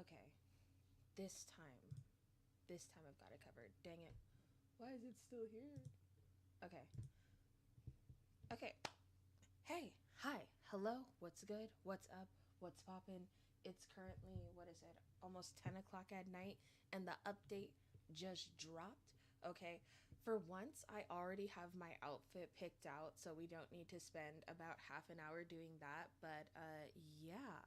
Okay. This time. This time I've got it covered. Dang it. Why is it still here? Okay. Okay. Hey. Hi. Hello. What's good? What's up? What's poppin'? It's currently, what is it? Almost 10 o'clock at night, and the update just dropped. Okay. For once, I already have my outfit picked out, so we don't need to spend about half an hour doing that. But, yeah.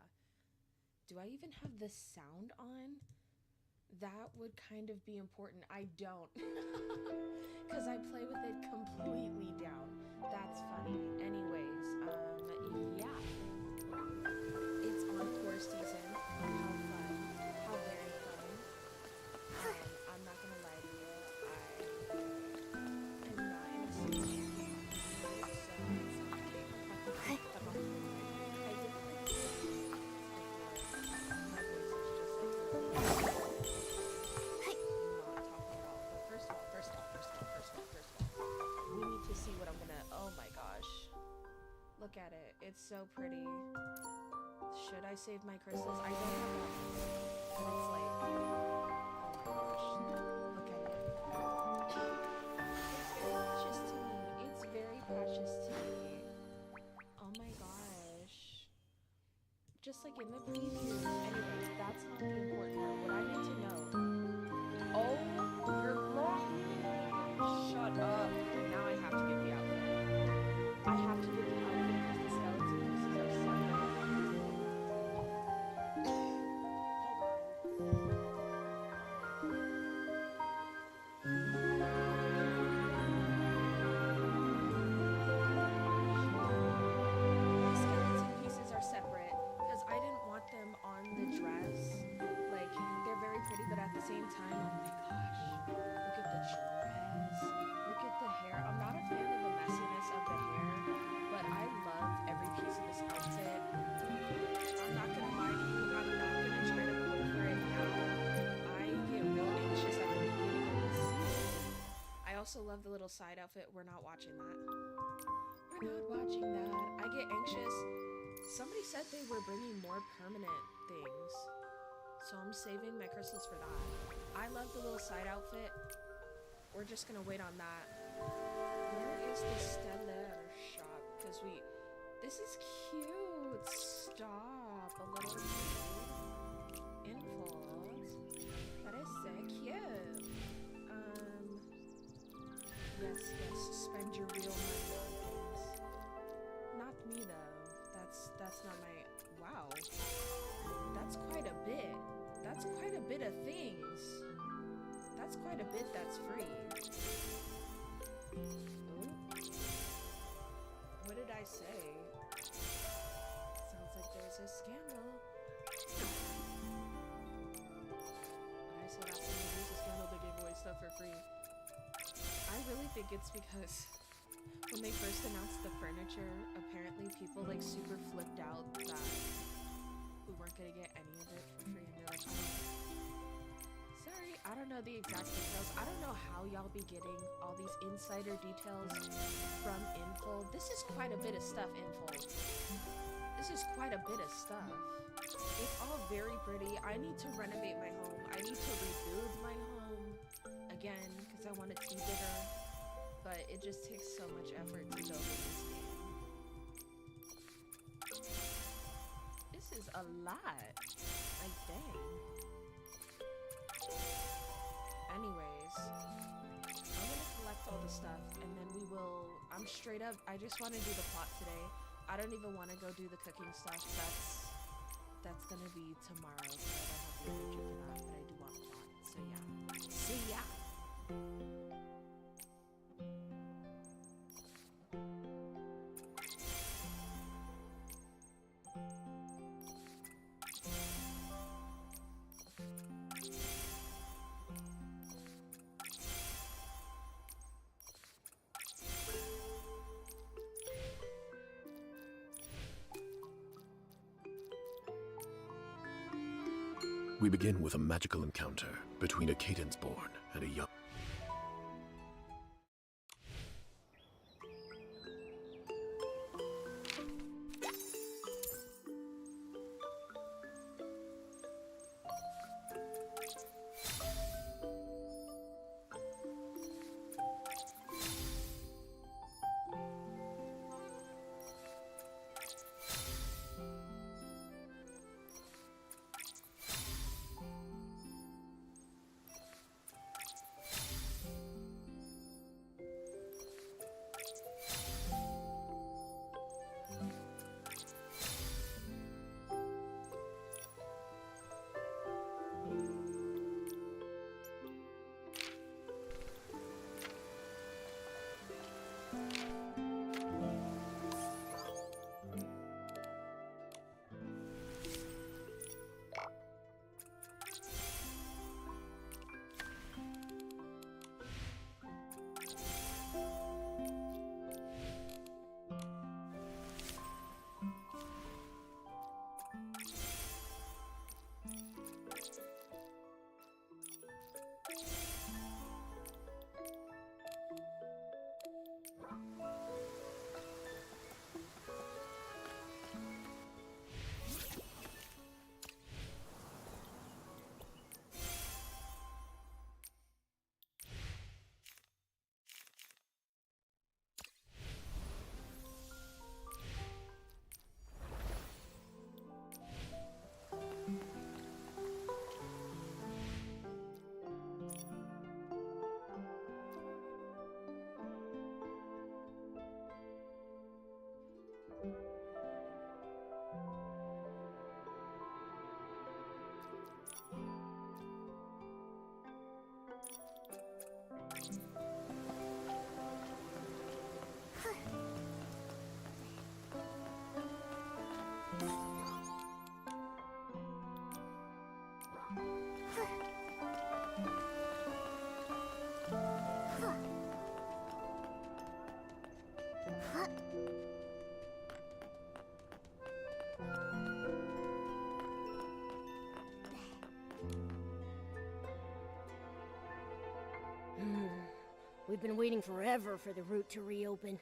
Do I even have the sound on? That would kind of be important. I don't. Because I play with it completely down. That's funny. Anyways, yeah. It's Encore season. How fun. How very fun. I'm not gonna lie to you. I am not in a super happy mood, so it's okay. I did like it. My voice is just like not talking at all. But first of all, we need to see what I'm gonna. Oh my gosh. Look at it. It's so pretty. Should I save my crystals? I don't have that many. But it's like, oh my gosh. Look at it. It's very precious to me. It's very precious to me. Oh my gosh. Just like in the previews. Anyways, that's not the important part. What I need to know. Oh, you're wrong. Shut up. Now I have to get the outfit. I have to get the outfit because the skeleton pieces are separate. The skeleton pieces are separate because I didn't want them on the dress. Like, they're very pretty, but at the same time, oh my gosh. Look at the dress. Look at the hair. I'm not a fan of the messiness of the hair, but I love every piece of this outfit. I'm not gonna lie to you. I'm not gonna try to pull for it now. I get real anxious at the beginning of the season. I also love the little side outfit. We're not watching that. We're not watching that. I get anxious. Somebody said they were bringing more permanent things, so I'm saving my crystals for that. I love the little side outfit. We're just gonna wait on that. Where is the stellar shop? Because this is cute. Stop a little cute. Infos. That is so cute. Yes, spend your real money on things. Not me though. That's not my. Wow. That's quite a bit. That's quite a bit of things. That's quite a bit that's free. Ooh. What did I say? Sounds like there's a scandal. What I said after there's a scandal, they gave away stuff for free. I really think it's because when they first announced the furniture, apparently people like super flipped out that we weren't gonna get any of it for free, and they're like, oh, sorry, I don't know the exact details. I don't know how y'all be getting all these insider details from Info. This is quite a bit of stuff, Info. This is quite a bit of stuff. It's all very pretty. I need to renovate my home. I need to rebuild my home again because I want it to be bigger. But it just takes so much effort to build in this game. This is a lot. Like, dang. Anyways, I'm gonna collect all the stuff and then we will. I'm straight up. I just want to do the plot today. I don't even want to go do the cooking stuff. That's gonna be tomorrow. So I don't have the energy for that. But I do want plot. So yeah. See ya. We begin with a magical encounter between a cadence born and a young. We've been waiting forever for the route to reopen.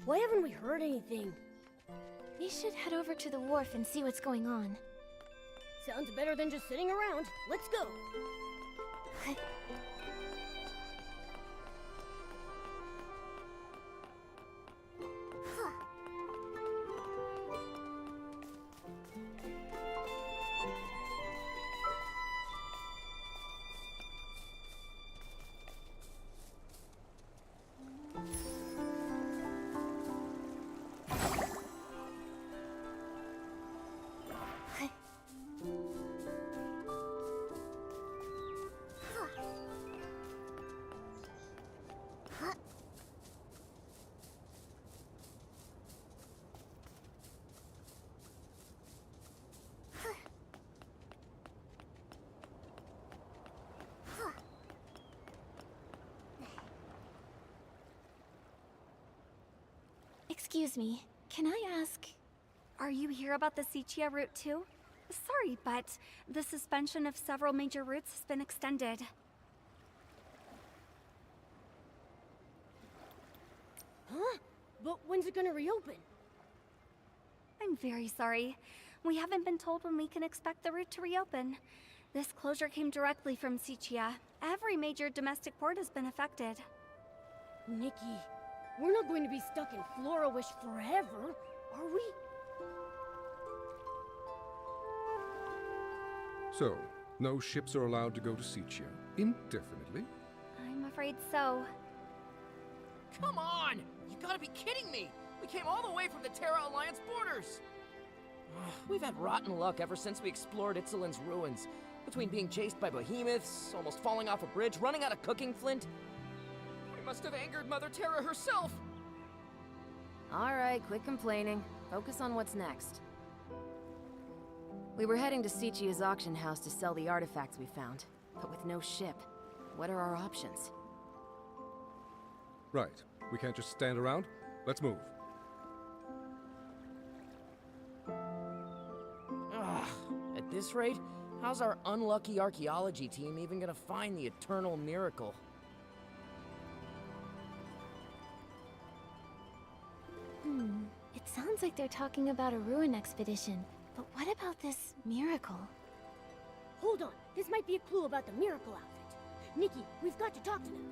Why haven't we heard anything? We should head over to the wharf and see what's going on. Sounds better than just sitting around. Let's go! Excuse me, can I ask, are you here about the Sichia route too? Sorry, but the suspension of several major routes has been extended. Huh? But when's it gonna reopen? I'm very sorry. We haven't been told when we can expect the route to reopen. This closure came directly from Sichia. Every major domestic port has been affected. Nikki, we're not going to be stuck in Florawish forever, are we? So, no ships are allowed to go to Sichia indefinitely? I'm afraid so. Come on! You gotta be kidding me! We came all the way from the Terra Alliance borders! We've had rotten luck ever since we explored Itzelin's ruins. Between being chased by behemoths, almost falling off a bridge, running out of cooking flint. We must have angered Mother Terra herself! Alright, quit complaining. Focus on what's next. We were heading to Sichia's auction house to sell the artifacts we found, but with no ship. What are our options? Right. We can't just stand around. Let's move. Ugh, at this rate, how's our unlucky archaeology team even gonna find the eternal miracle? It sounds like they're talking about a ruin expedition. But what about this miracle? Hold on, this might be a clue about the miracle outfit. Nikki, we've got to talk to them.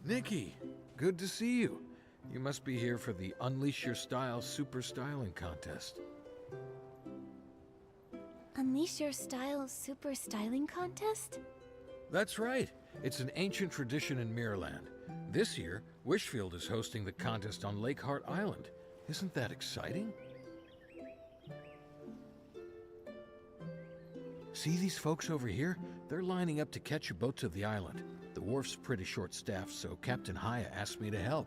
Nikki, good to see you. You must be here for the Unleash Your Style Super Styling Contest. Unleash Your Style Super Styling Contest? That's right. It's an ancient tradition in Mirrorland. This year, Wishfield is hosting the contest on Lake Heart Island. Isn't that exciting? See these folks over here? They're lining up to catch a boat to the island. The wharf's pretty short-staffed, so Captain Haya asked me to help.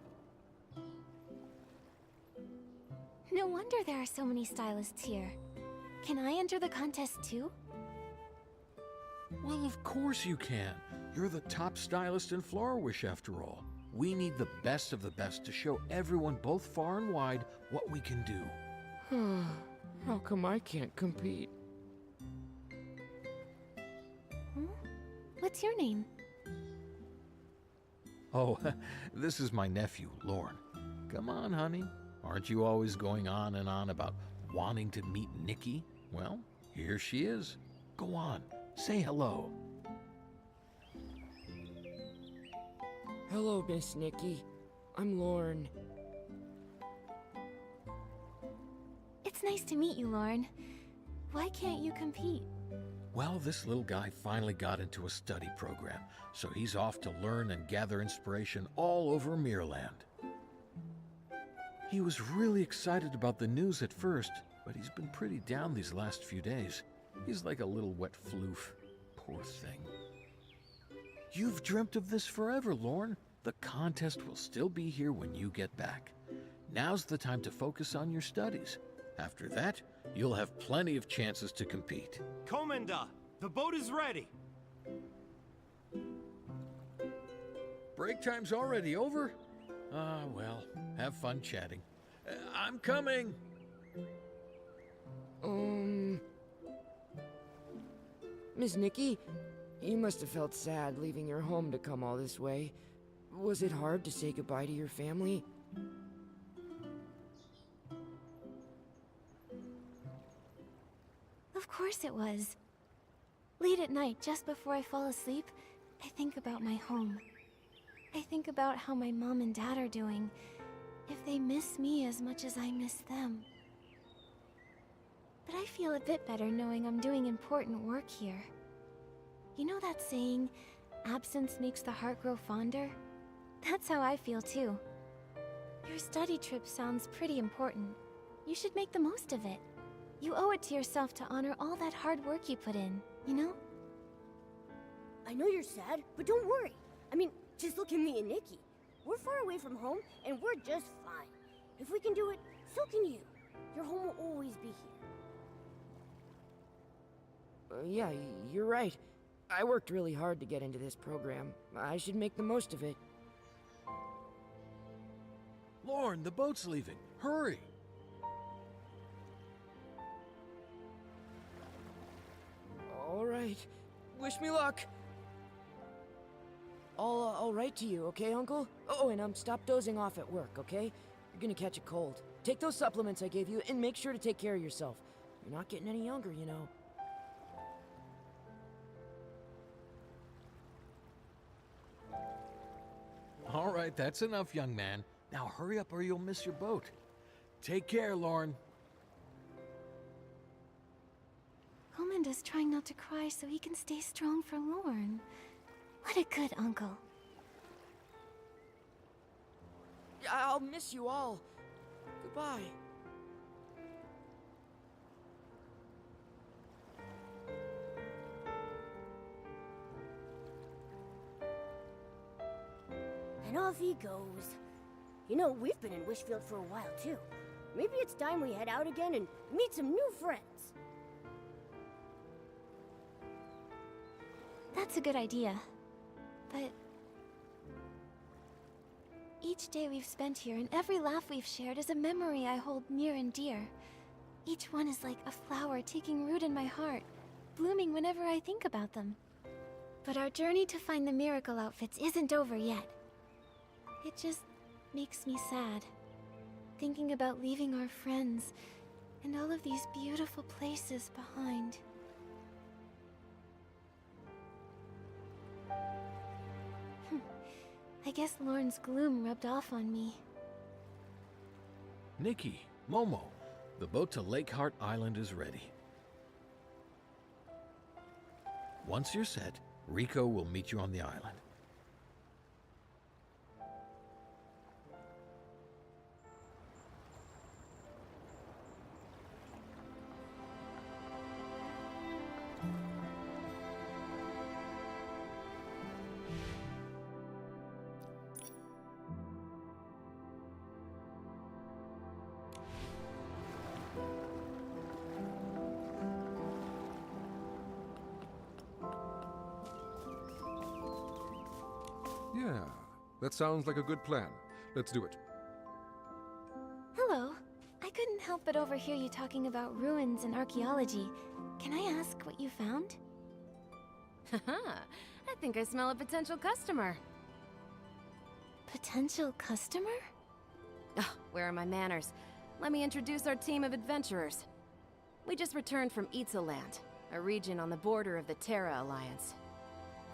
No wonder there are so many stylists here. Can I enter the contest too? Well, of course you can. You're the top stylist in Florawish, after all. We need the best of the best to show everyone, both far and wide, what we can do. How come I can't compete? What's your name? Oh, this is my nephew, Lorne. Come on, honey. Aren't you always going on and on about wanting to meet Nikki? Well, here she is. Go on, say hello. Hello, Miss Nikki. I'm Lorne. It's nice to meet you, Lauren. Why can't you compete? Well, this little guy finally got into a study program, so he's off to learn and gather inspiration all over Mirrorland. He was really excited about the news at first, but he's been pretty down these last few days. He's like a little wet floof. Poor thing. You've dreamt of this forever, Lorne. The contest will still be here when you get back. Now's the time to focus on your studies. After that, you'll have plenty of chances to compete. Commander, the boat is ready. Break time's already over? Well, have fun chatting. I'm coming! Miss Nikki, you must have felt sad leaving your home to come all this way. Was it hard to say goodbye to your family? Of course it was. Late at night, just before I fall asleep, I think about my home. I think about how my mom and dad are doing, if they miss me as much as I miss them. But I feel a bit better knowing I'm doing important work here. You know that saying, absence makes the heart grow fonder? That's how I feel too. Your study trip sounds pretty important. You should make the most of it. You owe it to yourself to honor all that hard work you put in, you know? I know you're sad, but don't worry. I mean, just look at me and Nikki. We're far away from home, and we're just fine. If we can do it, so can you. Your home will always be here. Yeah, you're right. I worked really hard to get into this program. I should make the most of it. Lorne, the boat's leaving. Hurry! All right. Wish me luck. I'll write to you, okay, Uncle? Oh, and stop dozing off at work, okay? You're gonna catch a cold. Take those supplements I gave you, and make sure to take care of yourself. You're not getting any younger, you know. All right, that's enough, young man. Now hurry up or you'll miss your boat. Take care, Lorne. Comanda's trying not to cry so he can stay strong for Lorne. What a good uncle. I'll miss you all. Goodbye. And off he goes. You know, we've been in Wishfield for a while, too. Maybe it's time we head out again and meet some new friends. That's a good idea. But each day we've spent here and every laugh we've shared is a memory I hold near and dear. Each one is like a flower taking root in my heart, blooming whenever I think about them. But our journey to find the miracle outfits isn't over yet. It just makes me sad, thinking about leaving our friends and all of these beautiful places behind. I guess Lorne's gloom rubbed off on me. Nikki, Momo, the boat to Lakeheart Island is ready. Once you're set, Rico will meet you on the island. Yeah, that sounds like a good plan. Let's do it. Hello. I couldn't help but overhear you talking about ruins and archaeology. Can I ask what you found? Haha, I think I smell a potential customer. Potential customer? Ugh, where are my manners? Let me introduce our team of adventurers. We just returned from Land, a region on the border of the Terra Alliance.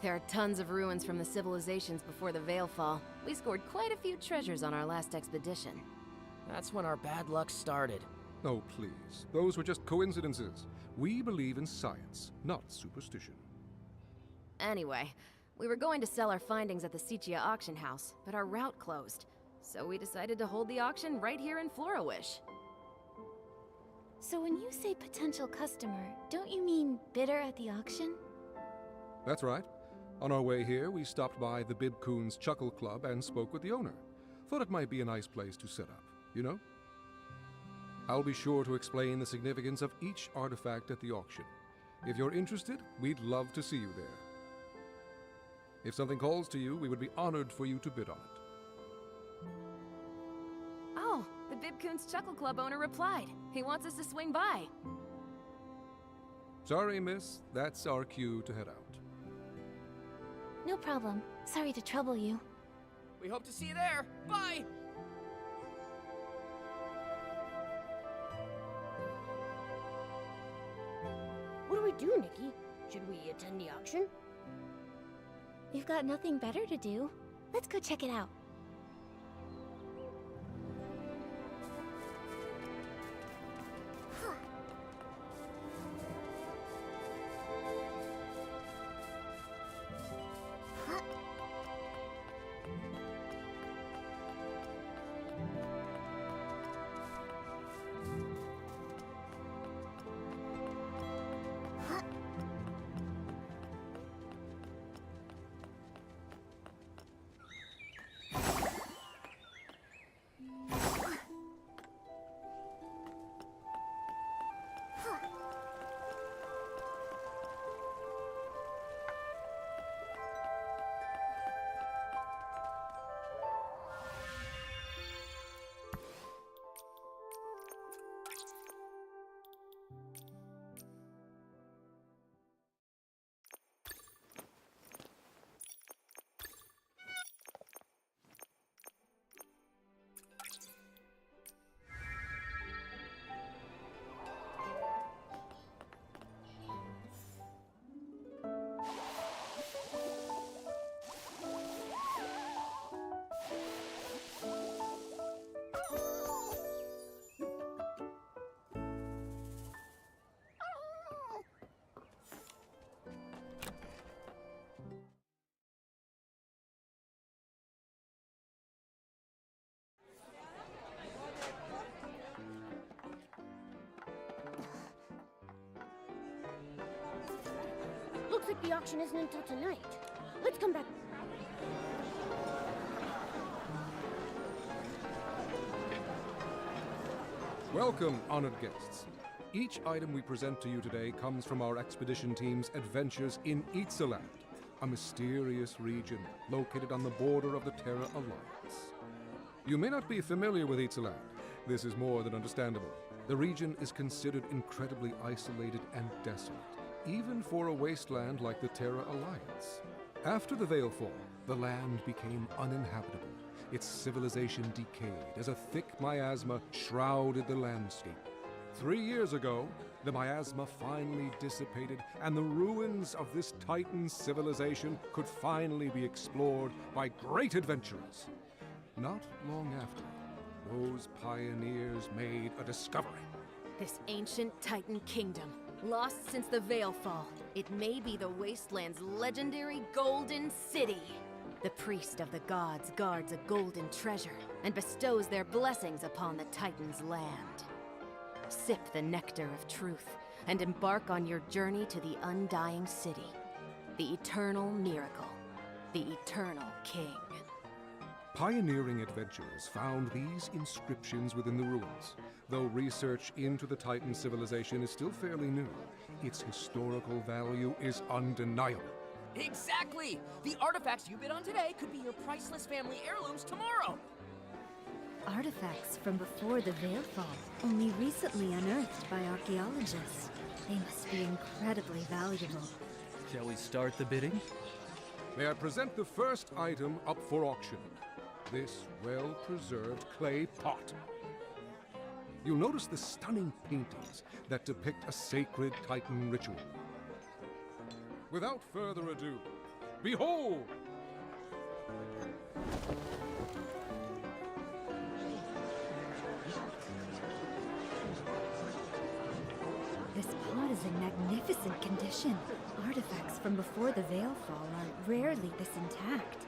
There are tons of ruins from the civilizations before the Veilfall. We scored quite a few treasures on our last expedition. That's when our bad luck started. Oh, please. Those were just coincidences. We believe in science, not superstition. Anyway, we were going to sell our findings at the Sichia auction house, but our route closed. So we decided to hold the auction right here in Floriwish. So when you say potential customer, don't you mean bidder at the auction? That's right. On our way here, we stopped by the Bibcoon's Chuckle Club and spoke with the owner. Thought it might be a nice place to set up, you know? I'll be sure to explain the significance of each artifact at the auction. If you're interested, we'd love to see you there. If something calls to you, we would be honored for you to bid on it. Oh, the Bibcoon's Chuckle Club owner replied. He wants us to swing by. Sorry, miss. That's our cue to head out. No problem. Sorry to trouble you. We hope to see you there. Bye! What do we do, Nikki? Should we attend the auction? You've got nothing better to do. Let's go check it out. Looks like the auction isn't until tonight. Let's come back. Welcome, honored guests. Each item we present to you today comes from our expedition team's adventures in Land, a mysterious region located on the border of the Terra Alliance. You may not be familiar with Land. This is more than understandable. The region is considered incredibly isolated and desolate, even for a wasteland like the Terra Alliance. After the Veilfall, the land became uninhabitable. Its civilization decayed as a thick miasma shrouded the landscape. 3 years ago, the miasma finally dissipated, and the ruins of this Titan civilization could finally be explored by great adventurers. Not long after, those pioneers made a discovery. This ancient Titan kingdom, lost since the Veilfall. It may be the Wasteland's legendary Golden City. The priest of the gods guards a golden treasure and bestows their blessings upon the Titan's land. Sip the nectar of truth and embark on your journey to the undying city. The eternal miracle. The eternal king. Pioneering adventurers found these inscriptions within the ruins. Though research into the Titan civilization is still fairly new, its historical value is undeniable. Exactly! The artifacts you bid on today could be your priceless family heirlooms tomorrow! Artifacts from before the Veilfall, only recently unearthed by archaeologists. They must be incredibly valuable. Shall we start the bidding? May I present the first item up for auction? This well-preserved clay pot. You'll notice the stunning paintings that depict a sacred Titan ritual. Without further ado, behold! This pot is in magnificent condition. Artifacts from before the Veilfall are rarely this intact.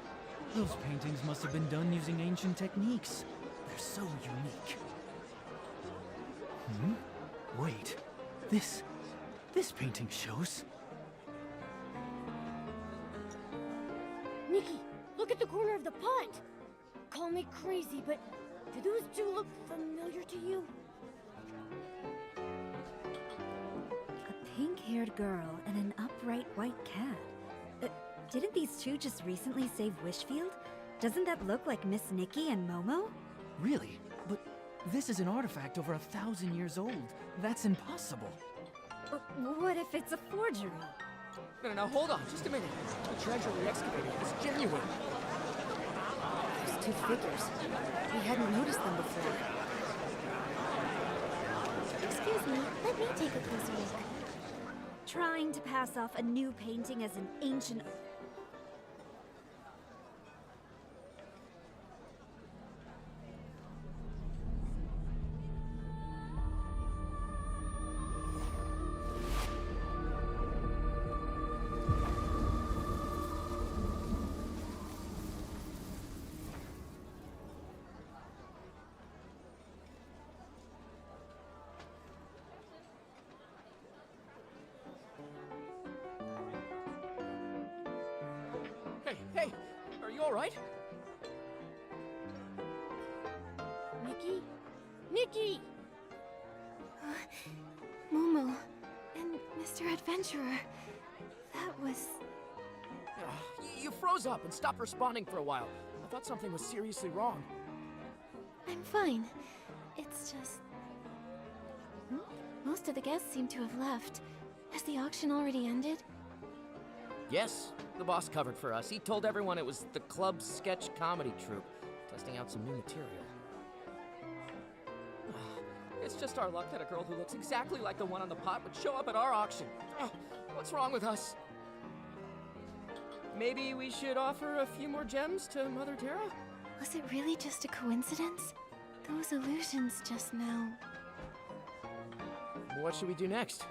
Those paintings must have been done using ancient techniques. They're so unique. Wait. This painting shows... Nikki, look at the corner of the pot! Call me crazy, but do those two look familiar to you? A pink-haired girl and an upright white cat. Didn't these two just recently save Wishfield? Doesn't that look like Miss Nikki and Momo? Really? But this is an artifact over 1,000 years old. That's impossible. What if it's a forgery? No, hold on, just a minute. The treasure we excavated is genuine. Those two figures. We hadn't noticed them before. Excuse me, let me take a closer look. Trying to pass off a new painting as an ancient... Hey, are you alright? Nikki? Nikki! Momo and Mr. Adventurer. That was... You froze up and stopped responding for a while. I thought something was seriously wrong. I'm fine. It's just... Most of the guests seem to have left. Has the auction already ended? Yes, the boss covered for us. He told everyone it was the club's sketch comedy troupe, testing out some new material. It's just our luck that a girl who looks exactly like the one on the pot would show up at our auction. What's wrong with us? Maybe we should offer a few more gems to Mother Terra? Was it really just a coincidence? Those illusions just now... What should we do next?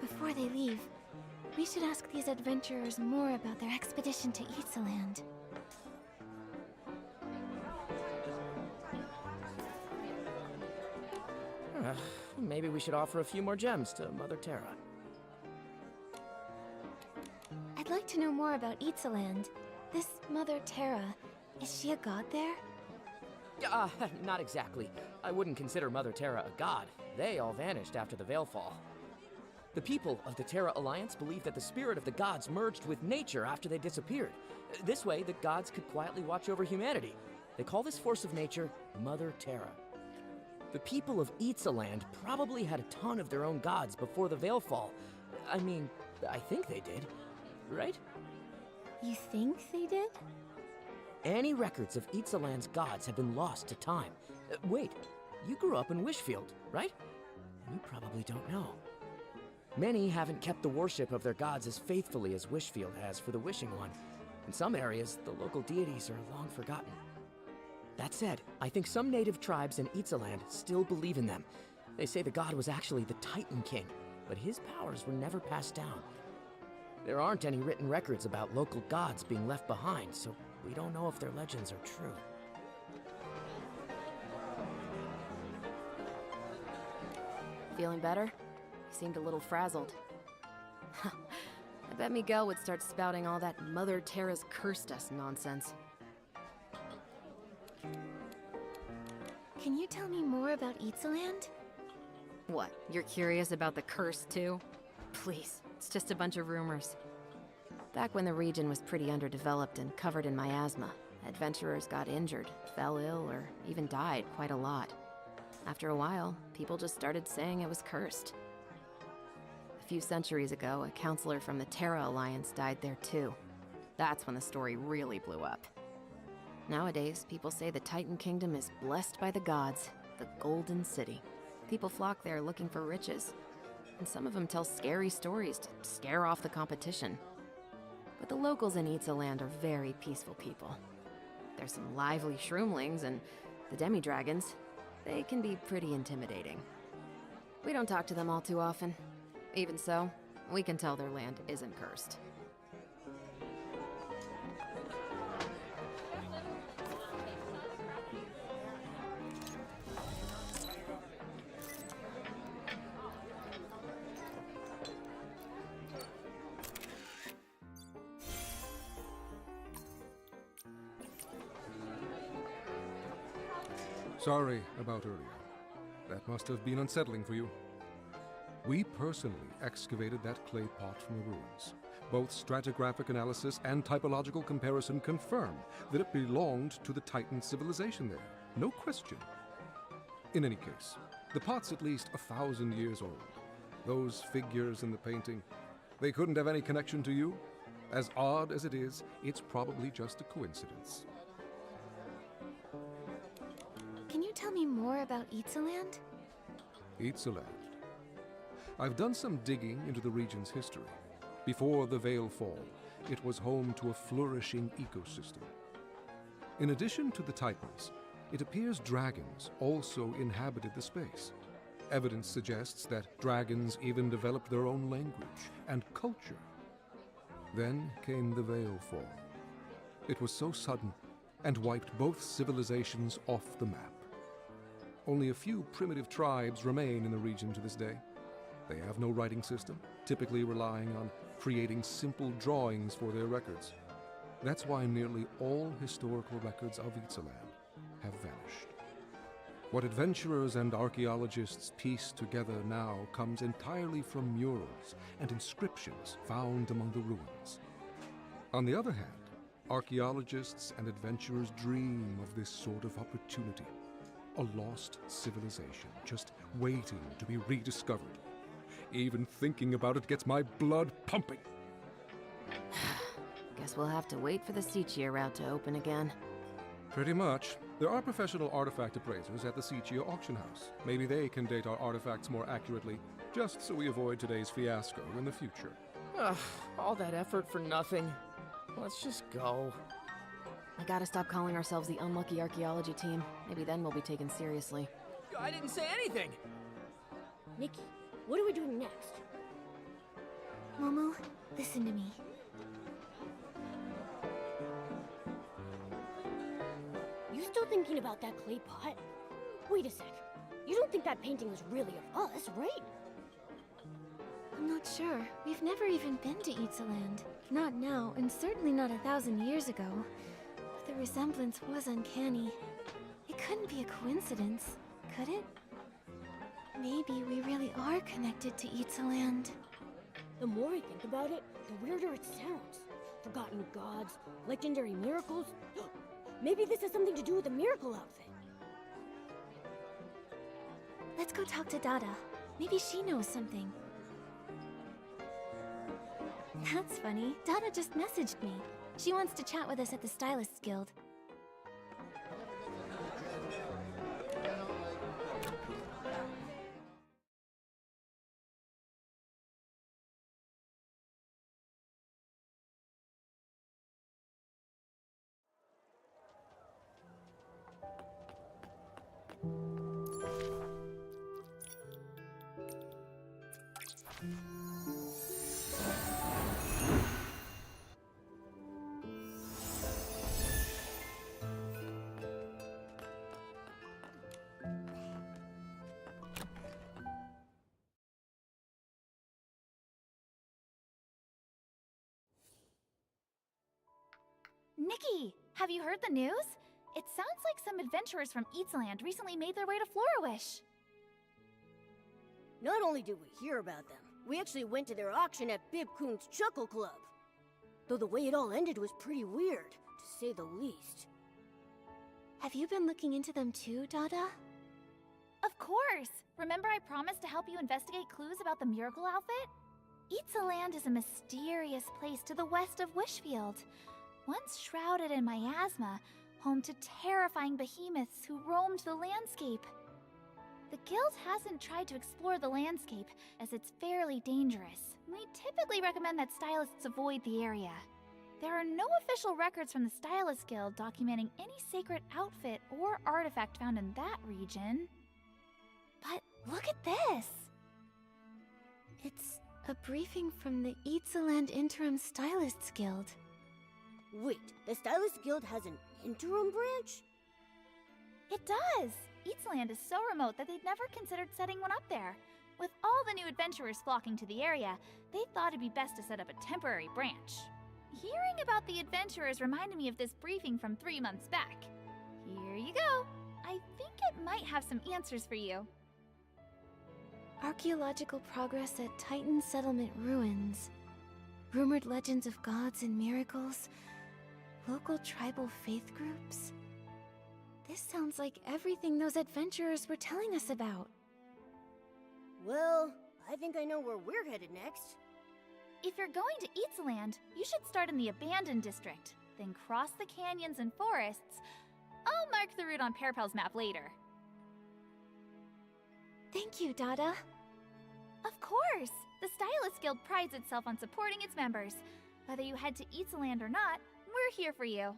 Before they leave, we should ask these adventurers more about their expedition to Itzaland. Maybe we should offer a few more gems to Mother Terra. I'd like to know more about Itzaland. This Mother Terra, is she a god there? Not exactly. I wouldn't consider Mother Terra a god. They all vanished after the Veilfall. The people of the Terra Alliance believe that the spirit of the gods merged with nature after they disappeared. This way, the gods could quietly watch over humanity. They call this force of nature Mother Terra. The people of Itzaland probably had a ton of their own gods before the Veilfall. I mean, I think they did, right? You think they did? Any records of Itzaland's gods have been lost to time. Wait, you grew up in Wishfield, right? You probably don't know. Many haven't kept the worship of their gods as faithfully as Wishfield has for the Wishing One. In some areas, the local deities are long forgotten. That said, I think some native tribes in Itzaland still believe in them. They say the god was actually the Titan King, but his powers were never passed down. There aren't any written records about local gods being left behind, so we don't know if their legends are true. Feeling better? You seemed a little frazzled. I bet Miguel would start spouting all that Mother Terra's cursed us nonsense. Can you tell me more about Itzaland? What, you're curious about the curse too? Please, It's just a bunch of rumors. Back when the region was pretty underdeveloped and covered in miasma, adventurers got injured, fell ill, or even died quite a lot. After a while, people just started saying it was cursed. A few centuries ago, a counselor from the Terra Alliance died there too. That's when the story really blew up. Nowadays, people say the Titan Kingdom is blessed by the gods, the Golden City. People flock there looking for riches, and some of them tell scary stories to scare off the competition. But the locals in Itzaland are very peaceful people. There's some lively shroomlings and the demi-dragons. They can be pretty intimidating. We don't talk to them all too often. Even so, we can tell their land isn't cursed. Sorry about earlier. That must have been unsettling for you. We personally excavated that clay pot from the ruins. Both stratigraphic analysis and typological comparison confirm that it belonged to the Titan civilization there. No question. In any case, the pot's at least 1,000 years old. Those figures in the painting, they couldn't have any connection to you? As odd as it is, it's probably just a coincidence. Can you tell me more about Itzaland? Itzaland. I've done some digging into the region's history. Before the Veil Fall, it was home to a flourishing ecosystem. In addition to the Titans, it appears dragons also inhabited the space. Evidence suggests that dragons even developed their own language and culture. Then came the Veil Fall. It was so sudden and wiped both civilizations off the map. Only a few primitive tribes remain in the region to this day. They have no writing system, typically relying on creating simple drawings for their records. That's why nearly all historical records of Itzaland have vanished. What adventurers and archaeologists piece together now comes entirely from murals and inscriptions found among the ruins. On the other hand, archaeologists and adventurers dream of this sort of opportunity. A lost civilization just waiting to be rediscovered. Even thinking about it gets my blood pumping. Guess we'll have to wait for the Sichia route to open again. Pretty much. There are professional artifact appraisers at the Sichia auction house. Maybe they can date our artifacts more accurately, just so we avoid today's fiasco in the future. Ugh, all that effort for nothing. Let's just go. We gotta stop calling ourselves the unlucky archaeology team. Maybe then we'll be taken seriously. I didn't say anything! Nikki, what are we doing next? Momo, listen to me. You still thinking about that clay pot? Wait a sec. You don't think that painting was really of us, right? I'm not sure. We've never even been to Itzaland. Not now, and certainly not 1,000 years ago. But the resemblance was uncanny. It couldn't be a coincidence, could it? Maybe we really are connected to Itzaland. The more I think about it, the weirder it sounds. Forgotten gods, legendary miracles. Maybe this has something to do with the miracle outfit. Let's go talk to Dada. Maybe she knows something. That's funny. Dada just messaged me. She wants to chat with us at the Stylists Guild. Nikki, have you heard the news? It sounds like some adventurers from Itzaland recently made their way to Florawish. Not only did we hear about them, We actually went to their auction at Bib Coon's Chuckle Club. Though the way it all ended was pretty weird, to say the least. Have you been looking into them too, Dada? Of course! Remember I promised to help you investigate clues about the miracle outfit? Itzaland is a mysterious place to the west of Wishfield. Once shrouded in miasma, home to terrifying behemoths who roamed the landscape. The guild hasn't tried to explore the landscape, as it's fairly dangerous. We typically recommend that stylists avoid the area. There are no official records from the Stylist Guild documenting any sacred outfit or artifact found in that region. But look at this! It's a briefing from the Itzaland Interim Stylists Guild. Wait, the Stylist Guild has an interim branch? It does! Itzaland is so remote that they'd never considered setting one up there. With all the new adventurers flocking to the area, they thought it'd be best to set up a temporary branch. Hearing about the adventurers reminded me of this briefing from 3 months back. Here you go. I think it might have some answers for you. Archaeological progress at Titan Settlement ruins. Rumored legends of gods and miracles. Local tribal faith groups. This sounds like everything those adventurers were telling us about. Well, I think I know where we're headed next. If you're going to Itzaland, you should start in the Abandoned District, then cross the canyons and forests. I'll mark the route on Pearpel's map later. Thank you, Dada. Of course! The Stylist Guild prides itself on supporting its members. Whether you head to Itzaland or not, we're here for you.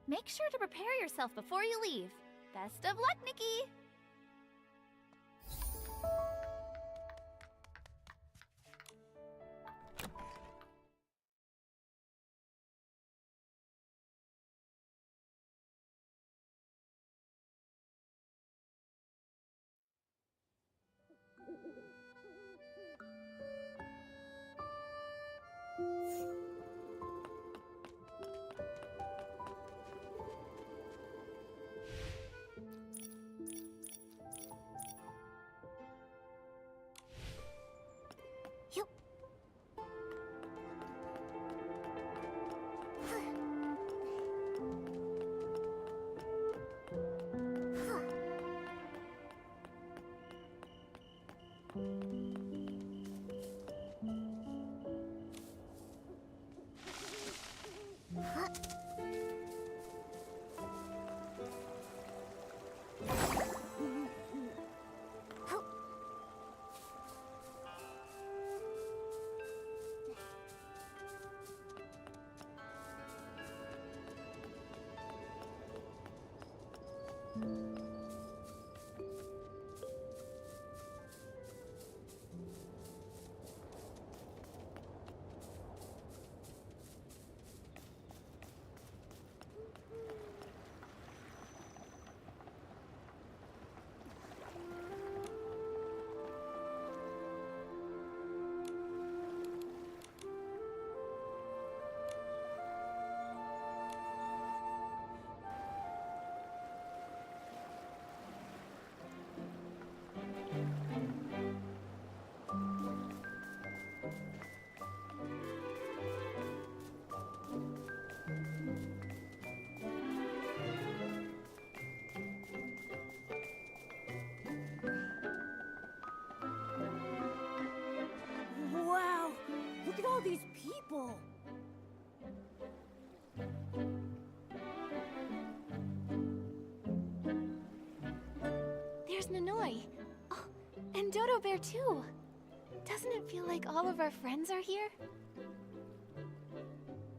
Make sure to prepare yourself before you leave. Best of luck, Nikki! Wow! Look at all these people! There's Nanoi. Oh, and Dodo Bear too. Doesn't it feel like all of our friends are here?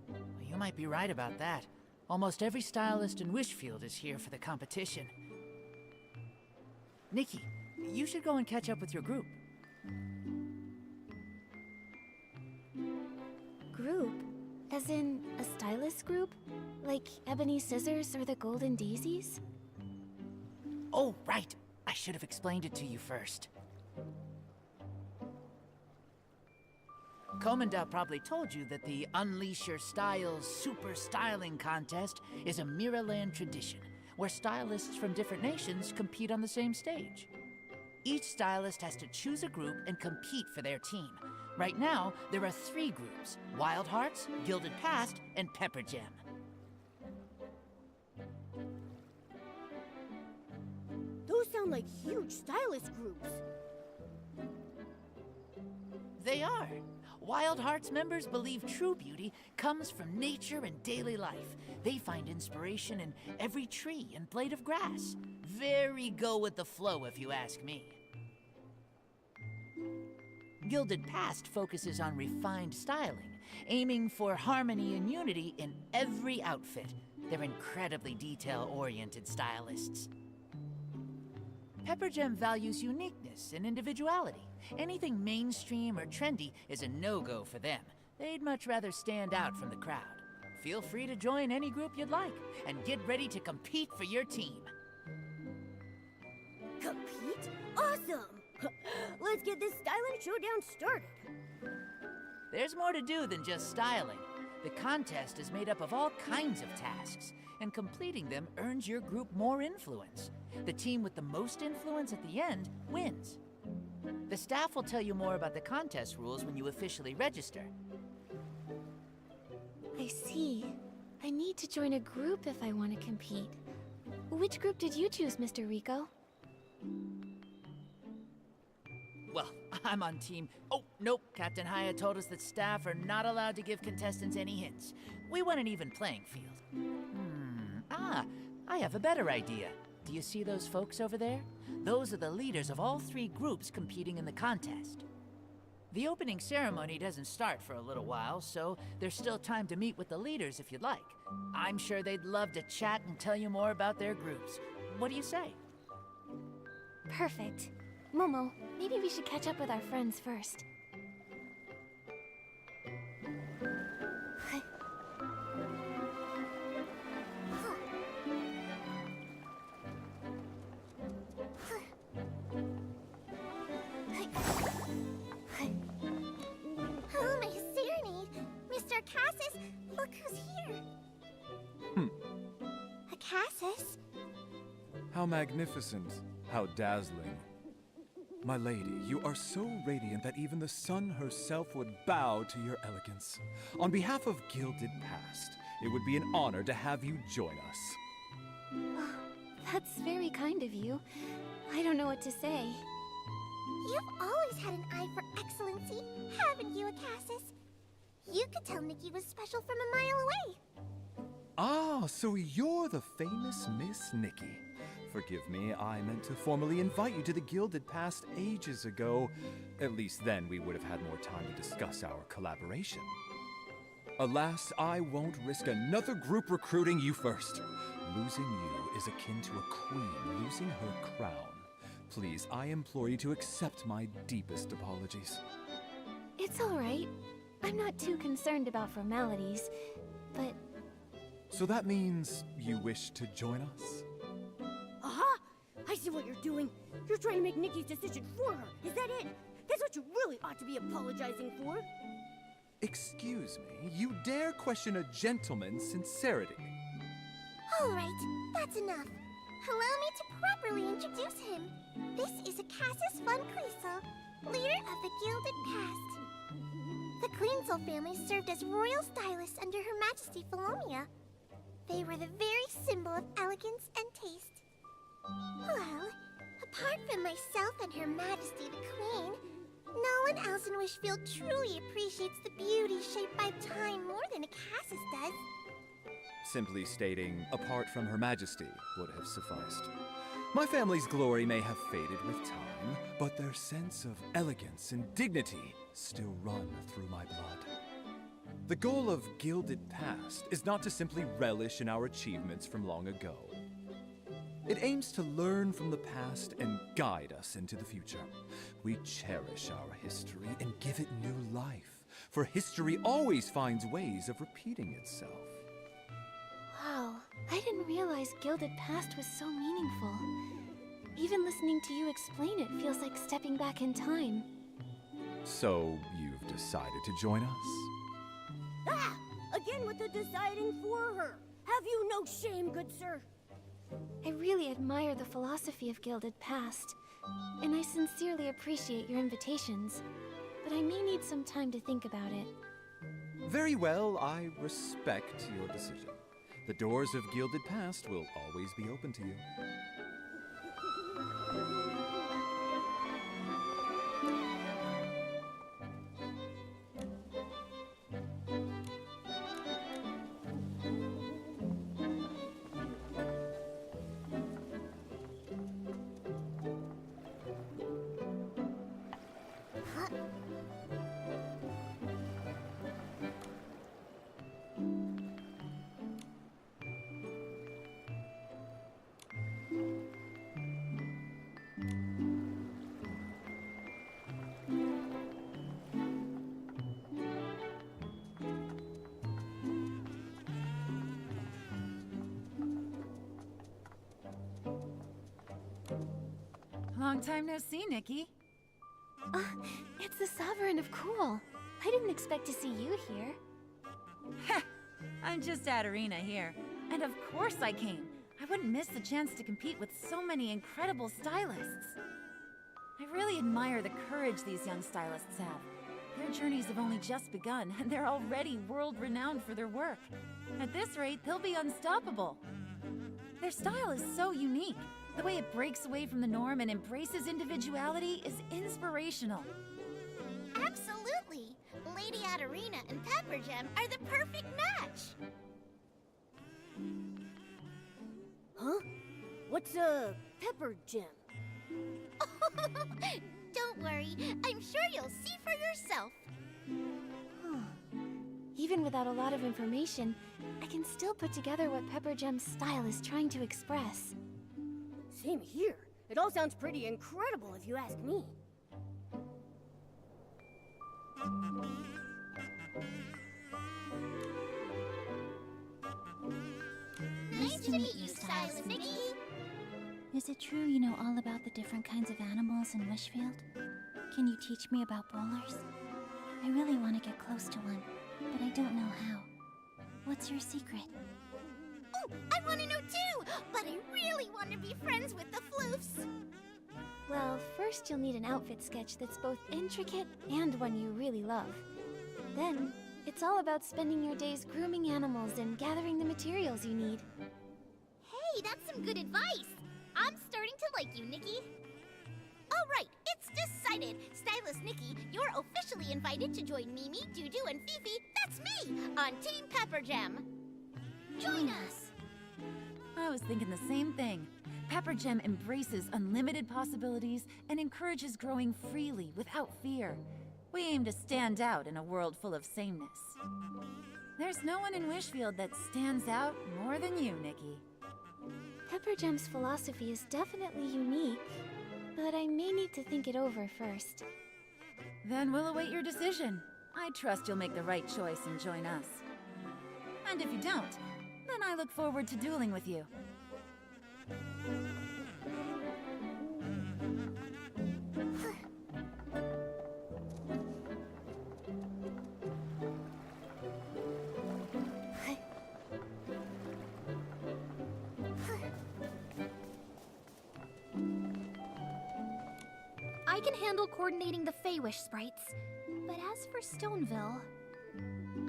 Well, you might be right about that. Almost every stylist in Wishfield is here for the competition. Nikki, you should go and catch up with your group. Group? As in a stylist group? Like Ebony Scissors or the Golden Daisies? Oh, right. I should have explained it to you first. Komanda probably told you that the Unleash Your Styles Super Styling Contest is a Miraland tradition, where stylists from different nations compete on the same stage. Each stylist has to choose a group and compete for their team, Right now, there are 3 groups: Wild Hearts, Gilded Past, and Pepper Gem. Those sound like huge stylist groups. They are. Wild Hearts members believe true beauty comes from nature and daily life. They find inspiration in every tree and blade of grass. Very go with the flow, if you ask me. Gilded Past focuses on refined styling, aiming for harmony and unity in every outfit. They're incredibly detail-oriented stylists. Pepper Gem values uniqueness and individuality. Anything mainstream or trendy is a no-go for them. They'd much rather stand out from the crowd. Feel free to join any group you'd like, and get ready to compete for your team. Compete? Awesome! Let's get this styling showdown started. There's more to do than just styling. The contest is made up of all kinds of tasks, and completing them earns your group more influence. The team with the most influence at the end wins. The staff will tell you more about the contest rules when you officially register. I see. I need to join a group if I want to compete. Which group did you choose, Mr. Rico? Well, I'm on team... Oh, nope. Captain Haya told us that staff are not allowed to give contestants any hints. We want an even playing field. I have a better idea. Do you see those folks over there? Those are the leaders of all 3 groups competing in the contest. The opening ceremony doesn't start for a little while, so there's still time to meet with the leaders if you'd like. I'm sure they'd love to chat and tell you more about their groups. What do you say? Perfect. Momo, maybe we should catch up with our friends first. Oh, my serenade! Mr. Cassis, look who's here! A Cassis? How magnificent, how dazzling. My lady, you are so radiant that even the sun herself would bow to your elegance. On behalf of Gilded Past, it would be an honor to have you join us. Oh, that's very kind of you. I don't know what to say. You've always had an eye for excellency, haven't you, Cassis? You could tell Nikki was special from a mile away. Ah, so you're the famous Miss Nikki. Forgive me, I meant to formally invite you to the Gilded Past ages ago. At least then we would have had more time to discuss our collaboration. Alas, I won't risk another group recruiting you first. Losing you is akin to a queen losing her crown. Please, I implore you to accept my deepest apologies. It's all right. I'm not too concerned about formalities, but... So that means you wish to join us? Aha! I see what you're doing. You're trying to make Nikki's decision for her. Is that it? That's what you really ought to be apologizing for. Excuse me, you dare question a gentleman's sincerity? All right, that's enough. Allow me to properly introduce him. This is a Cassis Von Cleasel, leader of the Gilded Past. The Cleansel family served as royal stylists under Her Majesty Philomia. They were the very symbol of elegance and taste. Well, apart from myself and Her Majesty the Queen, no one else in Wishfield truly appreciates the beauty shaped by time more than a Cassis does. Simply stating, apart from Her Majesty, would have sufficed. My family's glory may have faded with time, but their sense of elegance and dignity still run through my blood. The goal of Gilded Past is not to simply relish in our achievements from long ago. It aims to learn from the past and guide us into the future. We cherish our history and give it new life, for history always finds ways of repeating itself. Wow, I didn't realize Gilded Past was so meaningful. Even listening to you explain it feels like stepping back in time. So, you've decided to join us? Ah! Again with the deciding for her. Have you no shame, good sir? I really admire the philosophy of Gilded Past, and I sincerely appreciate your invitations. but I may need some time to think about it. Very well, I respect your decision. The doors of Gilded Past will always be open to you. Long time no see, Nikki. It's the Sovereign of Cool. I didn't expect to see you here. Heh! I'm just at Arena here. And of course I came. I wouldn't miss the chance to compete with so many incredible stylists. I really admire the courage these young stylists have. Their journeys have only just begun, and they're already world-renowned for their work. At this rate, they'll be unstoppable. Their style is so unique. The way it breaks away from the norm and embraces individuality is inspirational. Absolutely! Lady Atarina and Pepper Gem are the perfect match! Huh? What's a pepper gem? Don't worry, I'm sure you'll see for yourself. Even without a lot of information, I can still put together what Pepper Gem's style is trying to express. Same here. It all sounds pretty incredible if you ask me. Nice to meet you, Stylist Nikki. Is it true you know all about the different kinds of animals in Wishfield? Can you teach me about bowlers? I really want to get close to one, but I don't know how. What's your secret? Oh, I want to know too, but I really want to be friends with the floofs. Well, first you'll need an outfit sketch that's both intricate and one you really love. Then, it's all about spending your days grooming animals and gathering the materials you need. Hey, that's some good advice. I'm starting to like you, Nikki. All right, it's decided. Stylist Nikki, you're officially invited to join Mimi, Dudu, and Fifi, that's me, on Team Pepper Gem. Join us. I was thinking the same thing. Pepper Gem embraces unlimited possibilities and encourages growing freely without fear. We aim to stand out in a world full of sameness. There's no one in Wishfield that stands out more than you, Nikki. Pepper Gem's philosophy is definitely unique, but I may need to think it over first. Then we'll await your decision. I trust you'll make the right choice and join us. And if you don't, then I look forward to dueling with you. I can handle coordinating the Feywish sprites. But as for Stoneville...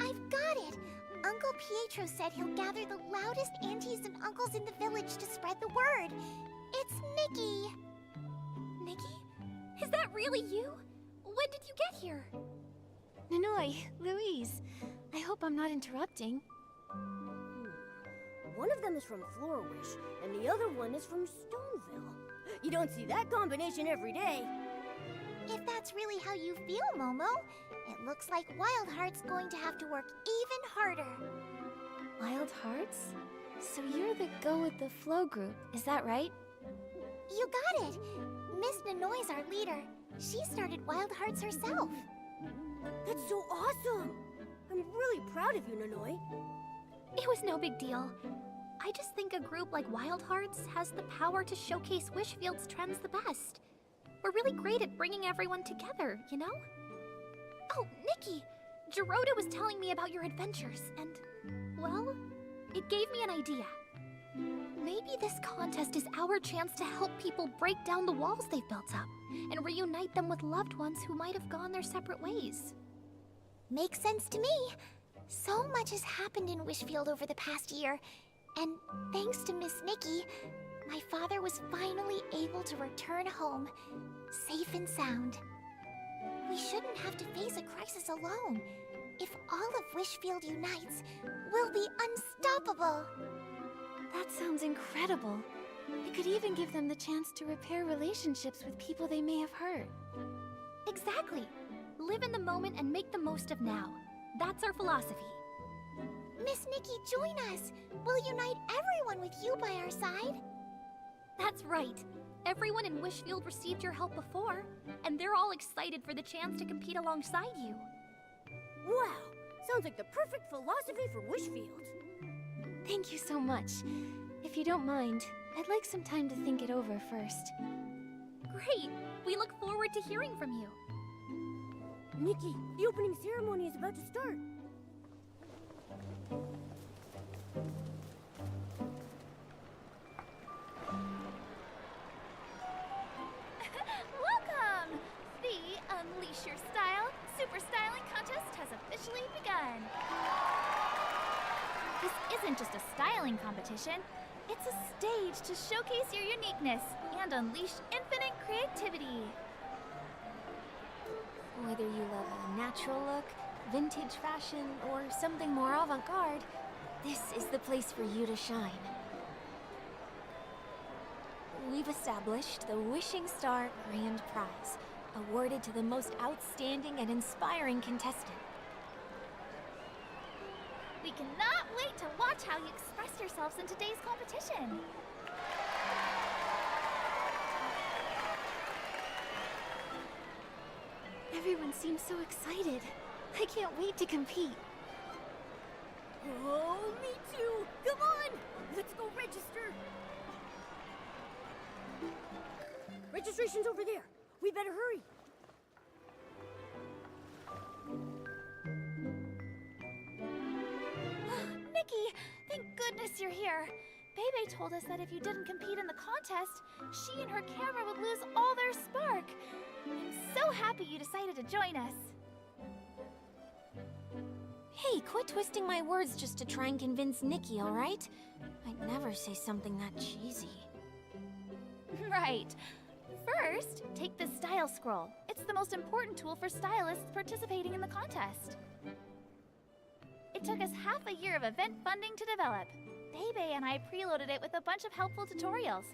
I've got it! Uncle Pietro said he'll gather the loudest aunties and uncles in the village to spread the word. It's Nikki! Nikki? Is that really you? When did you get here? Nanoi, Louise, I hope I'm not interrupting. One of them is from Florawish, and the other one is from Stoneville. You don't see that combination every day. If that's really how you feel, Momo, it looks like Wild Heart's going to have to work even harder. Wild Hearts? So you're the Go With The Flow group, is that right? You got it! Miss Nanoi's our leader. She started Wild Hearts herself. That's so awesome! I'm really proud of you, Nanoi. It was no big deal. I just think a group like Wild Hearts has the power to showcase Wishfield's trends the best. We're really great at bringing everyone together, you know? Oh, Nikki! Geroda was telling me about your adventures, and, well, it gave me an idea. Maybe this contest is our chance to help people break down the walls they've built up and reunite them with loved ones who might have gone their separate ways. Makes sense to me. So much has happened in Wishfield over the past year, and thanks to Miss Nikki, my father was finally able to return home, safe and sound. We shouldn't have to face a crisis alone. If all of Wishfield unites, we'll be unstoppable. That sounds incredible. It could even give them the chance to repair relationships with people they may have hurt. Exactly. Live in the moment and make the most of now. That's our philosophy. Miss Nikki, join us. We'll unite everyone with you by our side. That's right. Everyone in Wishfield received your help before, and they're all excited for the chance to compete alongside you. Wow, sounds like the perfect philosophy for Wishfield. Thank you so much. If you don't mind, I'd like some time to think it over first. Great! We look forward to hearing from you. Nikki, the opening ceremony is about to start. Welcome! The Unleash Your Style Super Styling Contest has officially begun. This isn't just a styling competition. It's a stage to showcase your uniqueness and unleash infinite creativity. Whether you love a natural look, vintage fashion, or something more avant-garde, this is the place for you to shine. We've established the Wishing Star Grand Prize, awarded to the most outstanding and inspiring contestant. We cannot wait to watch how you express yourselves in today's competition. Everyone seems so excited. I can't wait to compete. Oh, me too! Come on! Let's go register! Registration's over there. We better hurry. Nikki, thank goodness you're here. Bebe told us that if you didn't compete in the contest, she and her camera would lose all their spark. I'm so happy you decided to join us. Hey, quit twisting my words just to try and convince Nikki, all right? I'd never say something that cheesy. Right. First, take this style scroll. It's the most important tool for stylists participating in the contest. It took us half a year of event funding to develop. Bebe and I preloaded it with a bunch of helpful tutorials.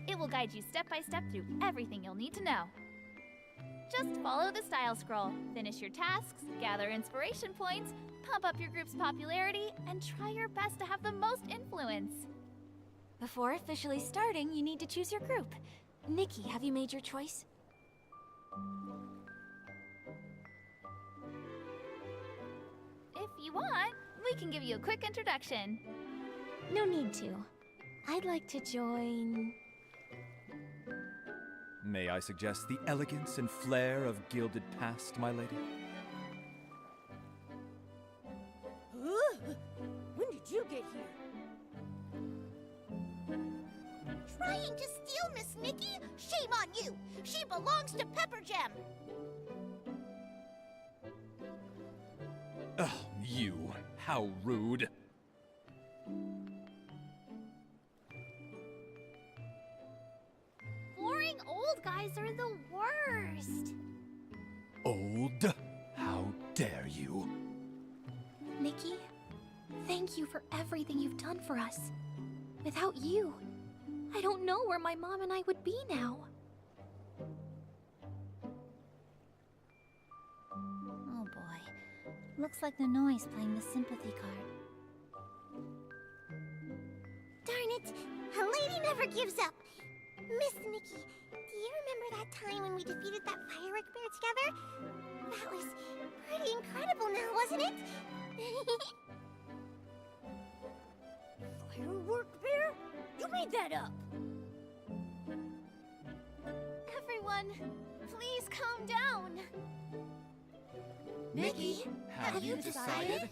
It will guide you step by step through everything you'll need to know. Just follow the style scroll, finish your tasks, gather inspiration points, pump up your group's popularity, and try your best to have the most influence. Before officially starting, you need to choose your group. Nikki, have you made your choice? If you want, we can give you a quick introduction. No need to. I'd like to join... May I suggest the elegance and flair of gilded past, my lady? When did you get here? Trying to steal Miss Nikki? Shame on you! She belongs to Pepper Jam! Ugh, you. How rude. Boring old guys are the worst. Old? How dare you? Nikki, thank you for everything you've done for us. Without you, I don't know where my mom and I would be now. Oh boy. Looks like Nonoi's playing the sympathy card. Darn it! A lady never gives up! Miss Nikki, do you remember that time when we defeated that firework bear together? That was pretty incredible now, wasn't it? Firework bear? You made that up! Everyone, please calm down. Nikki, have you decided?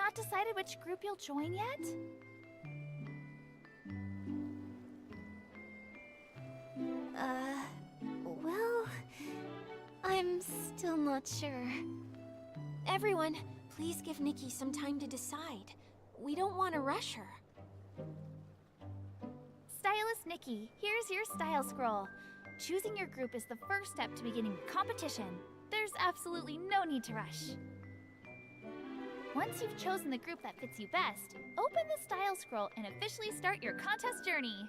not decided which group you'll join yet? Well, I'm still not sure. Everyone, please give Nikki some time to decide. We don't want to rush her. Stylist Nikki, here's your style scroll. Choosing your group is the first step to beginning the competition. There's absolutely no need to rush. Once you've chosen the group that fits you best, open the style scroll and officially start your contest journey.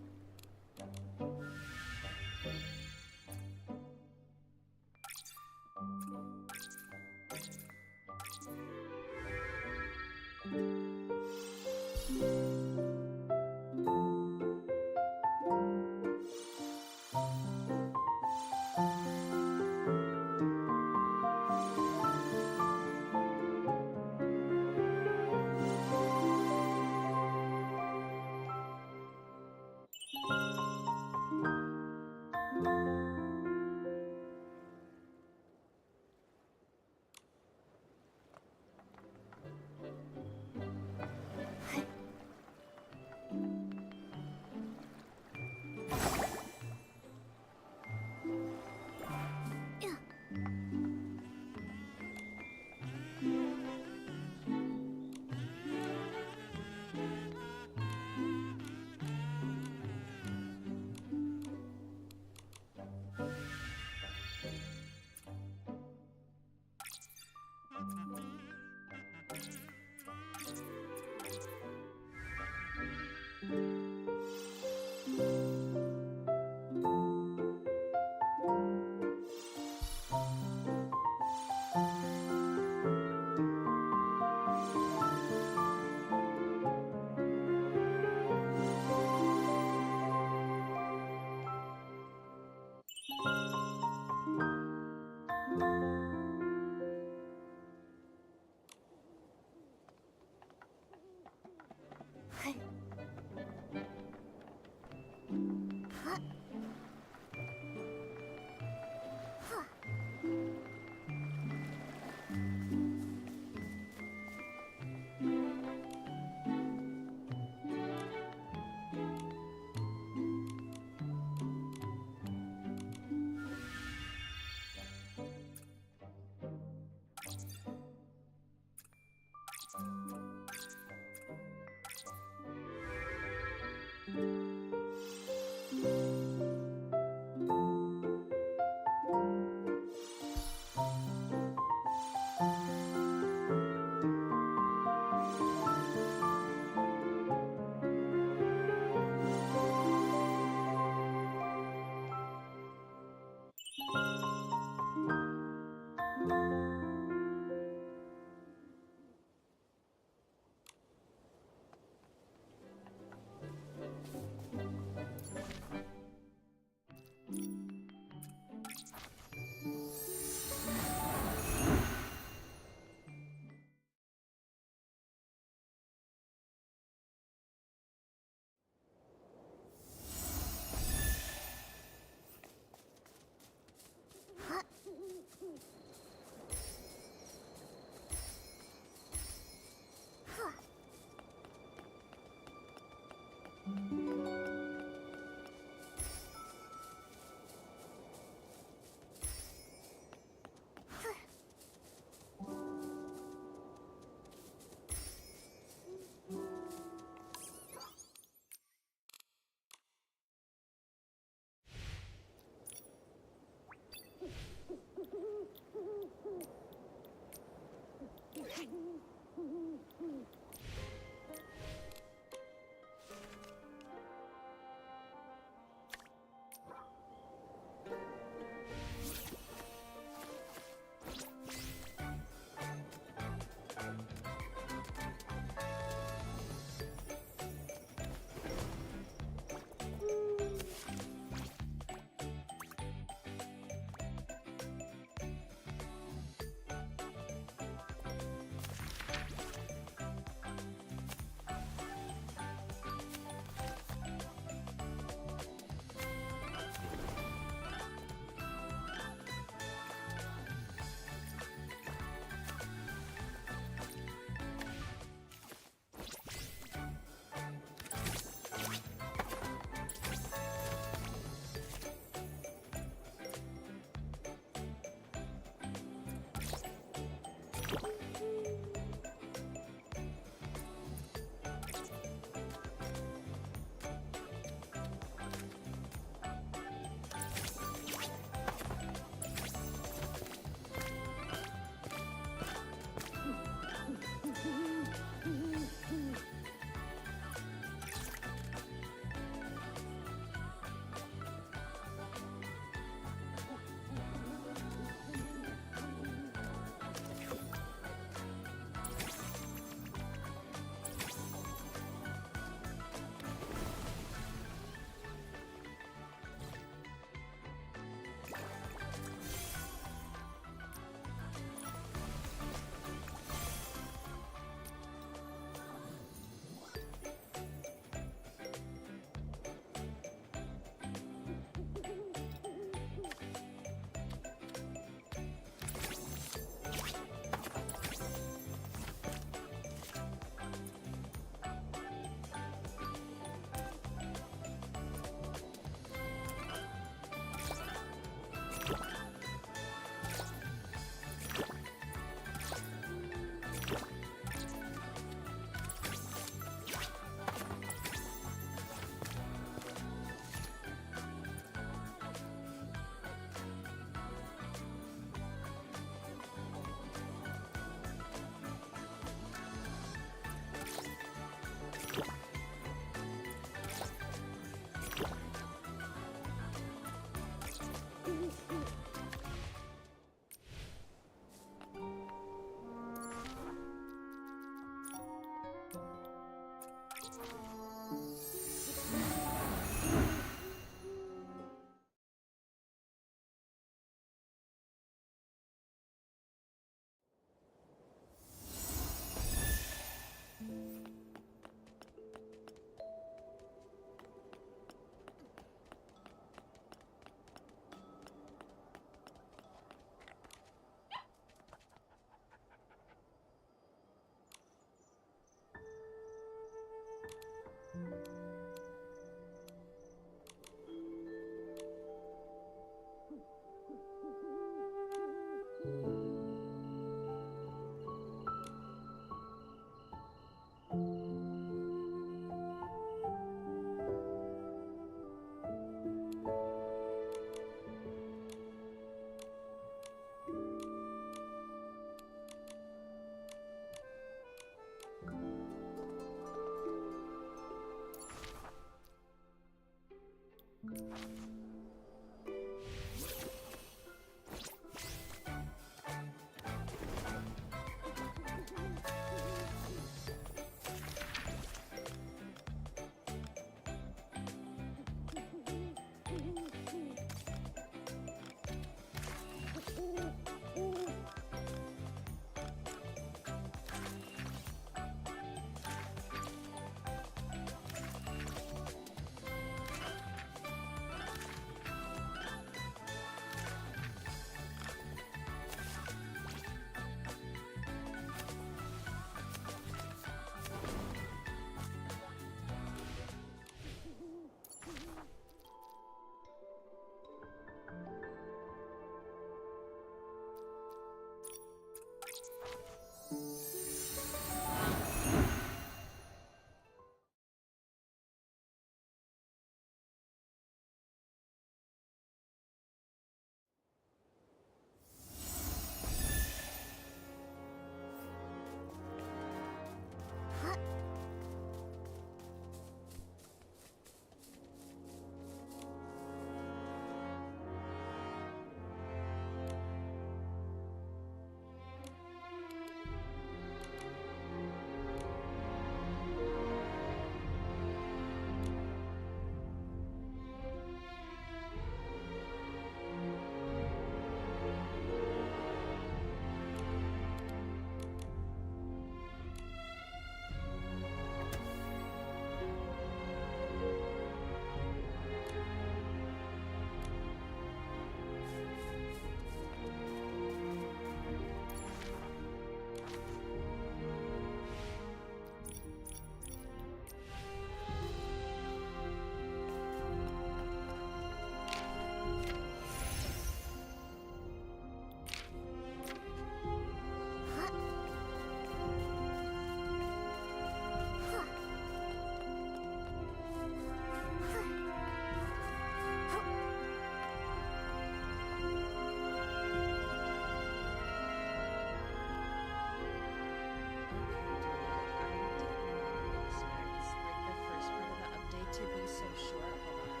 so short. Hold on.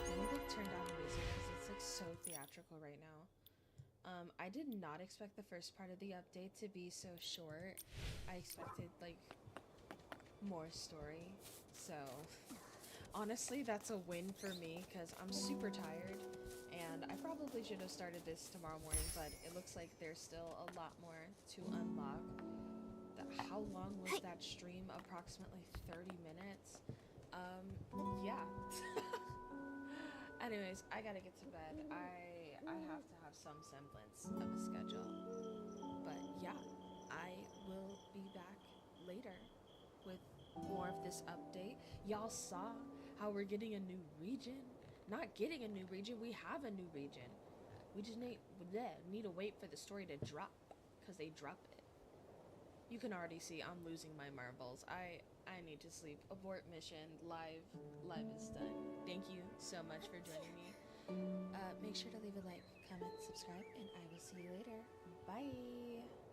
Let me like turn down the music because it's like so theatrical right now. I did not expect the first part of the update to be so short. I expected like more story. So honestly, that's a win for me because I'm super tired and I probably should have started this tomorrow morning, but it looks like there's still a lot more to unlock. How long was that stream? Approximately 30 minutes. Yeah. Anyways, I gotta get to bed. I have to have some semblance of a schedule. But yeah, I will be back later with more of this update. Y'all saw how we're getting a new region. Not getting a new region, we have a new region. We just need to wait for the story to drop, because they drop it. You can already see I'm losing my marbles. I need to sleep. Abort mission. Live is done. Thank you so much for joining me. Make sure to leave a like, comment, subscribe, and I will see you later. Bye.